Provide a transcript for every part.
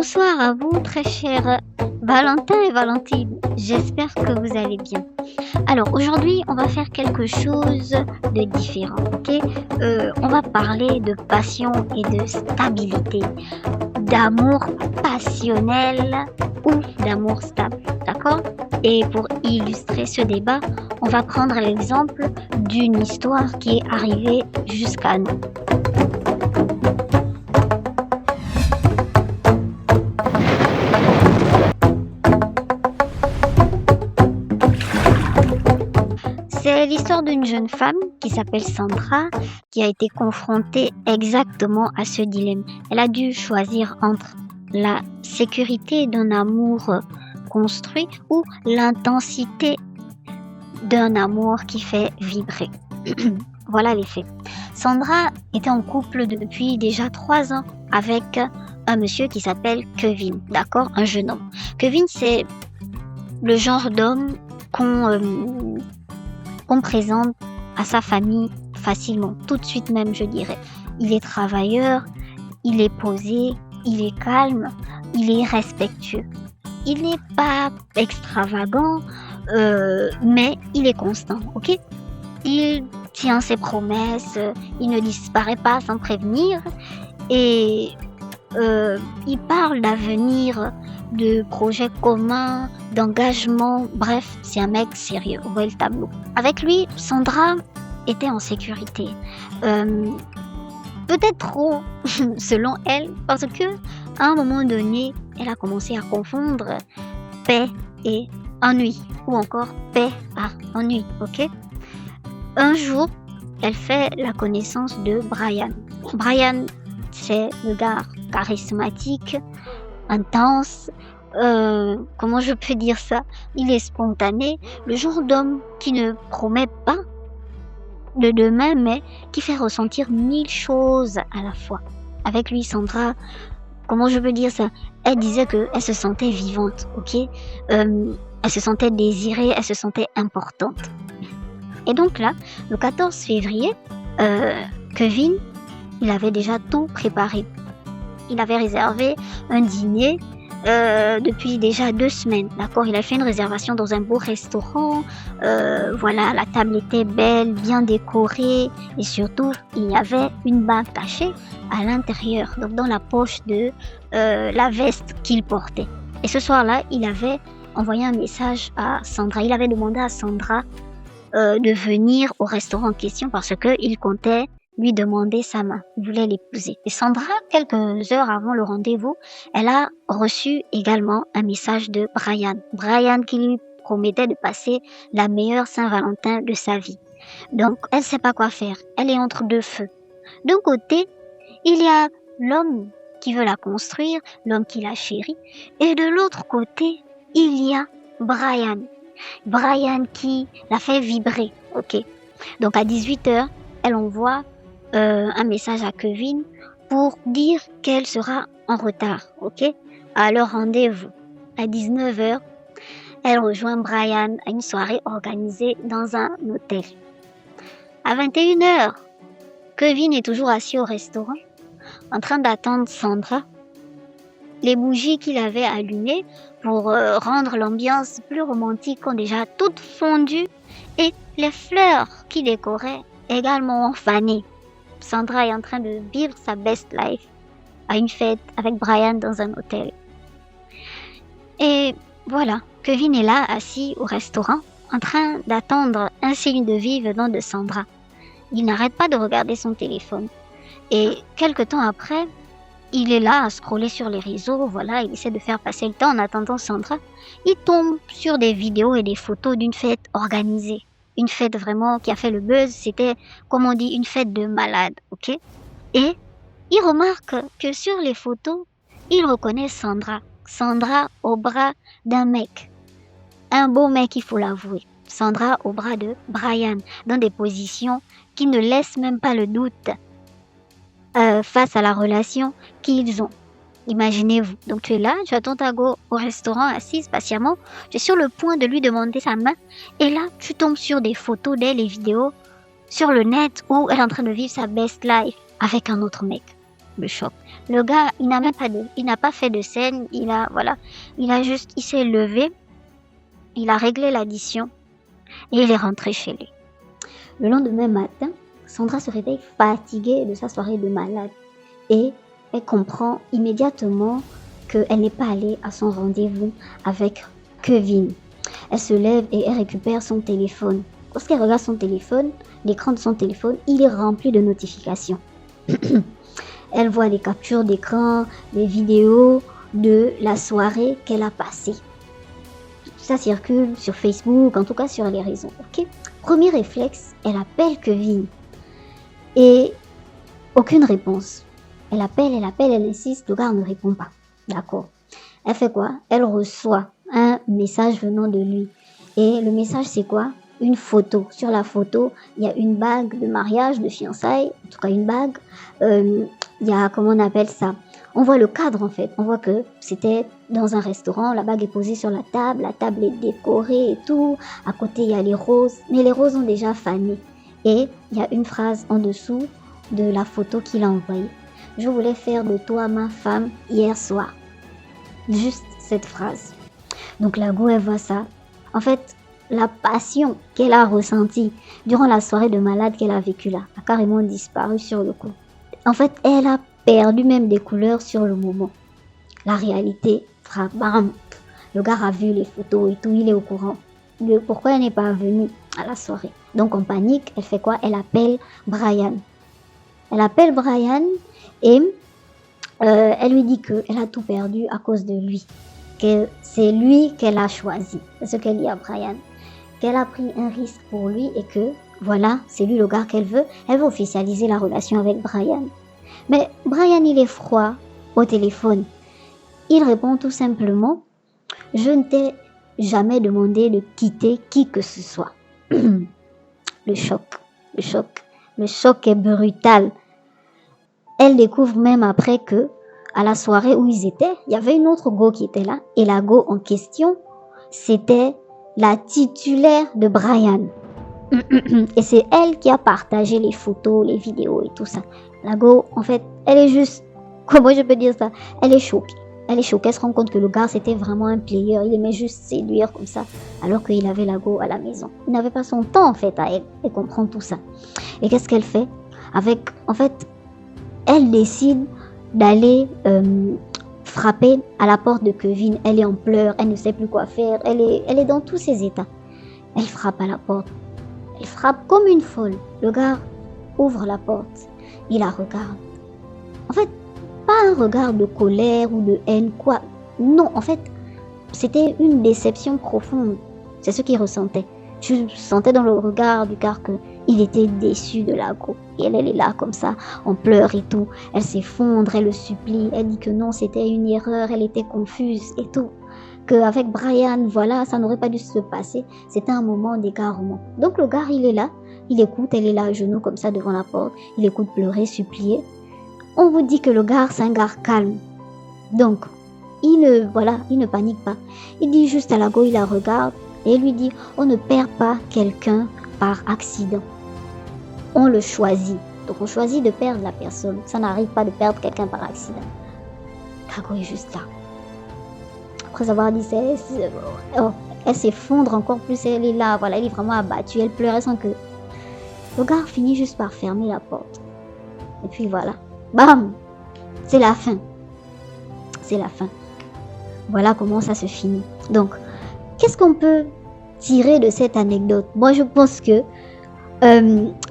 Bonsoir à vous, très chers Valentin et Valentine. J'espère que vous allez bien. Alors aujourd'hui, on va faire quelque chose de différent, ok? On va parler de passion et de stabilité, d'amour passionnel ou d'amour stable, d'accord? Et pour illustrer ce débat, on va prendre l'exemple d'une histoire qui est arrivée jusqu'à nous. C'est l'histoire d'une jeune femme qui s'appelle Sandra, qui a été confrontée exactement à ce dilemme. Elle a dû choisir entre la sécurité d'un amour construit ou l'intensité d'un amour qui fait vibrer. Voilà les faits. Sandra était en couple depuis déjà 3 ans avec un monsieur qui s'appelle Kevin, d'accord? Un jeune homme. Kevin, c'est le genre d'homme qu'on présente à sa famille facilement, tout de suite même, je dirais. Il est travailleur, il est posé, il est calme, il est respectueux. Il n'est pas extravagant, mais il est constant, ok? Il tient ses promesses, il ne disparaît pas sans prévenir et il parle d'avenir, de projets communs, d'engagement, bref, c'est un mec sérieux, on voit le tableau. Avec lui, Sandra était en sécurité. Peut-être trop, selon elle, parce que à un moment donné, elle a commencé à confondre paix et ennui, ou encore paix à ennui, ok? Un jour, elle fait la connaissance de Brian. Brian, c'est le gars charismatique, intense, comment je peux dire ça? Il est spontané, le genre d'homme qui ne promet pas de demain, mais qui fait ressentir 1000 choses à la fois. Avec lui, Sandra, comment je peux dire ça? Elle disait qu'elle se sentait vivante, ok? Elle se sentait désirée, elle se sentait importante. Et donc là, le 14 février, Kevin, il avait déjà tout préparé. Il avait réservé un dîner depuis déjà 2 semaines, d'accord? Il a fait une réservation dans un beau restaurant, voilà, la table était belle, bien décorée, et surtout, il y avait une bague cachée à l'intérieur, donc dans la poche de la veste qu'il portait. Et ce soir-là, il avait envoyé un message à Sandra, il avait demandé à Sandra de venir au restaurant en question parce qu'il comptait lui demander sa main, il voulait l'épouser. Et Sandra, quelques heures avant le rendez-vous, elle a reçu également un message de Brian. Brian qui lui promettait de passer la meilleure Saint-Valentin de sa vie. Donc, elle ne sait pas quoi faire. Elle est entre deux feux. D'un côté, il y a l'homme qui veut la construire, l'homme qui la chérit. Et de l'autre côté, il y a Brian. Brian qui la fait vibrer, ok. Donc à 18h, elle envoie un message à Kevin pour dire qu'elle sera en retard, ok, à leur rendez-vous. À 19h, elle rejoint Brian à une soirée organisée dans un hôtel. À 21h, Kevin est toujours assis au restaurant, en train d'attendre Sandra. Les bougies qu'il avait allumées pour rendre l'ambiance plus romantique ont déjà toutes fondu et les fleurs qui décoraient également ont fané. Sandra est en train de vivre sa best life à une fête avec Brian dans un hôtel. Et voilà, Kevin est là, assis au restaurant, en train d'attendre un signe de vie venant de Sandra. Il n'arrête pas de regarder son téléphone. Et quelque temps après, il est là à scroller sur les réseaux, voilà, il essaie de faire passer le temps en attendant Sandra. Il tombe sur des vidéos et des photos d'une fête organisée. Une fête vraiment qui a fait le buzz, c'était, comme on dit, une fête de malade, ok? Et il remarque que sur les photos, il reconnaît Sandra. Sandra au bras d'un mec. Un beau mec, il faut l'avouer. Sandra au bras de Brian, dans des positions qui ne laissent même pas le doute face à la relation qu'ils ont. Imaginez-vous, donc tu es là, tu attends ta go au restaurant assise patiemment, tu es sur le point de lui demander sa main, et là tu tombes sur des photos d'elle et vidéos sur le net où elle est en train de vivre sa best life avec un autre mec. Le choc. Le gars, il n'a pas fait de scène, il s'est levé, il a réglé l'addition et il est rentré chez lui. Le lendemain matin, Sandra se réveille fatiguée de sa soirée de malade et elle comprend immédiatement qu'elle n'est pas allée à son rendez-vous avec Kevin. Elle se lève et elle récupère son téléphone. Lorsqu'elle regarde son téléphone, l'écran de son téléphone, il est rempli de notifications. Elle voit des captures d'écran, des vidéos de la soirée qu'elle a passée. Ça circule sur Facebook, en tout cas sur les réseaux. Okay? Premier réflexe, elle appelle Kevin. Et aucune réponse. Elle appelle, elle insiste, le gars ne répond pas. D'accord. Elle fait quoi? Elle reçoit un message venant de lui. Et le message, c'est quoi? Une photo. Sur la photo, il y a une bague de mariage, de fiançailles, en tout cas une bague. Il y a, comment on appelle ça? On voit le cadre en fait. On voit que c'était dans un restaurant. La bague est posée sur la table est décorée et tout. À côté, il y a les roses. Mais les roses ont déjà fané. Et il y a une phrase en dessous de la photo qu'il a envoyée. Je voulais faire de toi ma femme hier soir. Juste cette phrase. Donc la go, elle voit ça. En fait, la passion qu'elle a ressentie durant la soirée de malade qu'elle a vécue là a carrément disparu sur le coup. En fait, elle a perdu même des couleurs sur le moment. La réalité frappe. Bam. Le gars a vu les photos et tout, il est au courant. Pourquoi elle n'est pas venue à la soirée? Donc en panique, elle fait quoi? Elle appelle Brian. Elle appelle Brian et elle lui dit qu'elle a tout perdu à cause de lui. Que c'est lui qu'elle a choisi. C'est ce qu'elle dit à Brian. Qu'elle a pris un risque pour lui et que voilà, c'est lui le gars qu'elle veut. Elle veut officialiser la relation avec Brian. Mais Brian, il est froid au téléphone. Il répond tout simplement: je ne t'ai jamais demandé de quitter qui que ce soit. Le choc est brutal. Elle découvre même après que à la soirée où ils étaient, il y avait une autre go qui était là. Et la go en question, c'était la titulaire de Brian. Et c'est elle qui a partagé les photos, les vidéos et tout ça. La go, en fait, elle est juste... Comment je peux dire ça? Elle est choquée. Elle se rend compte que le gars, c'était vraiment un player. Il aimait juste séduire comme ça. Alors qu'il avait la go à la maison. Il n'avait pas son temps, en fait, à elle. Elle comprend tout ça. Et qu'est-ce qu'elle fait? En fait, elle décide d'aller frapper à la porte de Kevin. Elle est en pleurs. Elle ne sait plus quoi faire. Elle est dans tous ses états. Elle frappe à la porte. Elle frappe comme une folle. Le gars ouvre la porte. Il la regarde. En fait, pas un regard de colère ou de haine, quoi. Non, en fait, c'était une déception profonde. C'est ce qu'il ressentait. Je sentais dans le regard du gars qu'il était déçu de la go. Et elle est là comme ça, en pleurs et tout. Elle s'effondre, elle le supplie. Elle dit que non, c'était une erreur, elle était confuse et tout. Qu'avec Brian, voilà, ça n'aurait pas dû se passer. C'était un moment d'égarement. Donc le gars, il est là, il écoute, elle est là à genoux comme ça devant la porte. Il écoute pleurer, supplier. On vous dit que le gars, c'est un gars calme. Donc, il ne panique pas. Il dit juste à la go, il la regarde et il lui dit: on ne perd pas quelqu'un par accident. On le choisit. Donc on choisit de perdre la personne. Ça n'arrive pas de perdre quelqu'un par accident. La go est juste là. Après avoir dit ça, elle s'effondre encore plus. Elle est là, voilà, elle est vraiment abattue. Elle pleure, elle sent que le gars finit juste par fermer la porte. Et puis voilà. Bam! C'est la fin. C'est la fin. Voilà comment ça se finit. Donc, qu'est-ce qu'on peut tirer de cette anecdote? Moi, je pense que...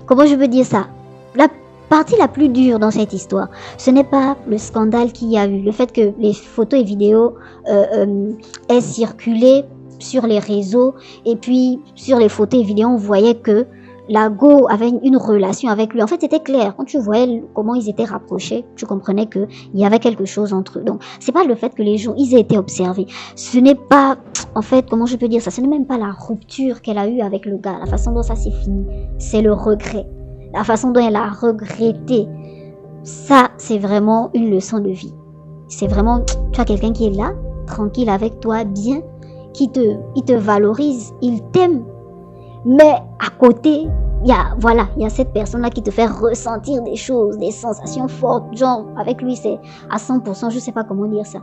comment je peux dire ça? La partie la plus dure dans cette histoire, ce n'est pas le scandale qu'il y a eu. Le fait que les photos et vidéos aient circulé sur les réseaux. Et puis, sur les photos et vidéos, on voyait que la go avait une relation avec lui. En fait, c'était clair. Quand tu voyais comment ils étaient rapprochés, tu comprenais qu'il y avait quelque chose entre eux. Donc, c'est pas le fait que les gens, ils aient été observés. Ce n'est pas, en fait, comment je peux dire ça? Ce n'est même pas la rupture qu'elle a eue avec le gars, la façon dont ça s'est fini. C'est le regret. La façon dont elle a regretté. Ça, c'est vraiment une leçon de vie. C'est vraiment, tu as quelqu'un qui est là, tranquille avec toi, il te valorise, il t'aime. Mais à côté, il y a cette personne-là qui te fait ressentir des choses, des sensations fortes. Genre, avec lui, c'est à 100%, je sais pas comment dire ça.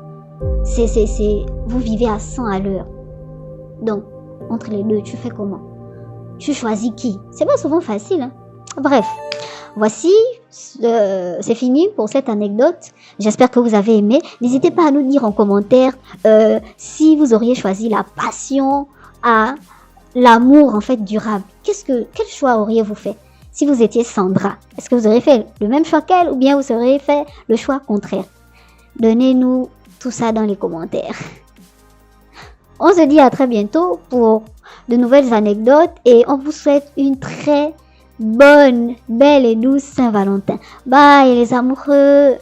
Vous vivez à 100 à l'heure. Donc, entre les deux, tu fais comment? Tu choisis qui? C'est pas souvent facile, hein? Bref, voici, c'est fini pour cette anecdote. J'espère que vous avez aimé. N'hésitez pas à nous dire en commentaire si vous auriez choisi la passion à l'amour en fait durable. Quel choix auriez-vous fait? Si vous étiez Sandra, est-ce que vous auriez fait le même choix qu'elle ou bien vous auriez fait le choix contraire? Donnez-nous tout ça dans les commentaires. On se dit à très bientôt pour de nouvelles anecdotes et on vous souhaite une très bonne, belle et douce Saint-Valentin. Bye les amoureux!